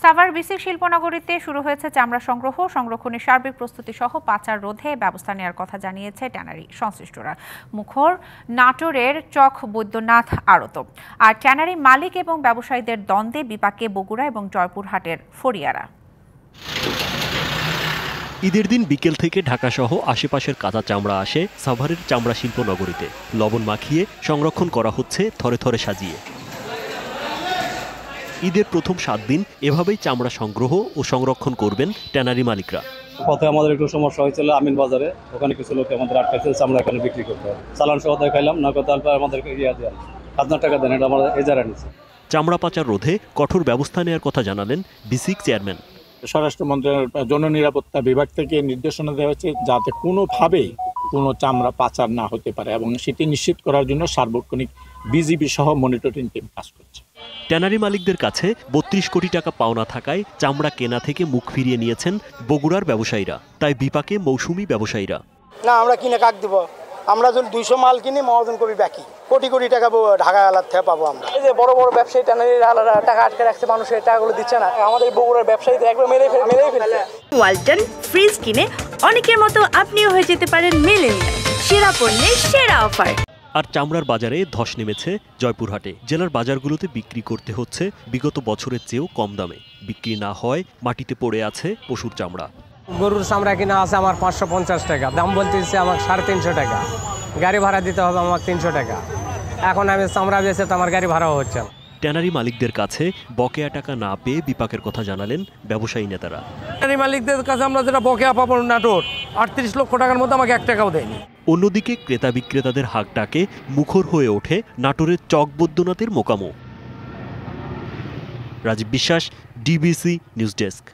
সাভার বিসিক শিল্পনগরীতে শুরু হয়েছে চামড়া সংরক্ষণের সার্বিক প্রস্তুতি সহ পাচার রোধে ব্যবস্থা নেওয়ার কথা জানিয়েছে ট্যানারি সংশ্লিষ্টরা। মুখর নাটোরের চক বৈদ্যনাথ আড়ত। আর ট্যানারি মালিক এবং ব্যবসায়ীদের দ্বন্দ্বে বিপাকে বগুড়া এবং জয়পুরহাটের ফরিয়ারা। ঈদের দিন বিকেল থেকে ঢাকাসহ আশেপাশের কাঁচা চামড়া আসে সাভারের চামড়া শিল্পনগরীতে। লবণ মাখিয়ে সংরক্ষণ করা হচ্ছে থরে থরে সাজিয়ে। ঈদের প্রথম 7 দিন এভাবেই চামড়া সংগ্রহ ও সংরক্ষণ করবেন ট্যানারি মালিকরা। পথে আমাদের একটু সমস্যা হয়েছিল আমিন বাজারে, ওখানে কিছু লোক আমাদের আটকাইছে চামড়া এখানে বিক্রি করতে হবে। চালান সহ দেখাইলাম না, কথা আমাদেরকে দেন 1000 টাকা দেন, এটা আমরা এজারা নিচ্ছি। চামড়া পাচার রোধে কঠোর ব্যবস্থা নেওয়ার কথা জানালেন বিসিক চেয়ারম্যান। স্বরাষ্ট্র মন্ত্রণালয়ের জননিরাপত্তা বিভাগ থেকে নির্দেশনা দেওয়া হয়েছে যাতে কোনোভাবেই কোনো চামড়া পাচার না হতে পারে, এবং সেটি নিশ্চিত করার জন্য সার্বক্ষণিক বিজিবি সহ মনিটরিং টিম কাজ করছে। ট্যানারি মালিকদের কাছে 32 কোটি টাকা পাওনা থাকায় চামড়া কেনা থেকে মুখ ফিরিয়ে নিয়েছেন বগুড়ার ব্যবসায়ীরা। তাই বিপাকে মৌসুমি ব্যবসায়ীরা। না, আমরা কিনে কাক দিব, আমরা যদি 200 মাল কিনি মহাজন কবি বাকি কোটি কোটি টাকা ঢাকা আলাদা থেকে পাবো আমরা। এই যে বড় বড় ব্যবসায়ী ট্যানারির আলাদা টাকা আটকে রাখছে, মানুষের টাকাগুলো দিচ্ছে না, আমাদের বগুড়ার ব্যবসায়ীদের একবার মেরে ফেলছে। ওয়ালটন ফ্রিজ কিনে অনেকের মতো আপনিও হয়ে যেতে পারেন মিলেনিয়াল। সেরা পণ্যের সেরা অফার। আর চামড়ার বাজারে ধস নেমেছে জয়পুরহাটে। জেলার বাজারগুলোতে বিক্রি করতে হচ্ছে বিগত বছরের চেয়েও কম দামে। বিক্রি না হয় মাটিতে পড়ে আছে পশুর চামড়া। গরুর চামড়া কিনা আছে আমার 550 টাকা, দাম বলতেছে আমাকে 350 টাকা, গাড়ি ভাড়া দিতে হবে আমাকে 300 টাকা। এখন আমি চামড়া বেচে তো আমার গাড়ি ভাড়াও হচ্ছে না। ট্যানারি মালিকদের কাছে বকেয়া টাকা না পেয়ে বিপাকের কথা জানালেন ব্যবসায়ী নেতারা। ট্যানারি মালিকদের কাছে আমরা যেটা বকেয়া পাবো নাটোর 38 লক্ষ টাকার মধ্যে আমাকে 1 টাকাও দেয়নি। অন্যদিকে ক্রেতা বিক্রেতাদের হাক ডাকে মুখর হয়ে ওঠে নাটোরের চক বৈদ্যনাথের মোকামো। রাজীব বিশ্বাস, ডিবিসি নিউজ ডেস্ক।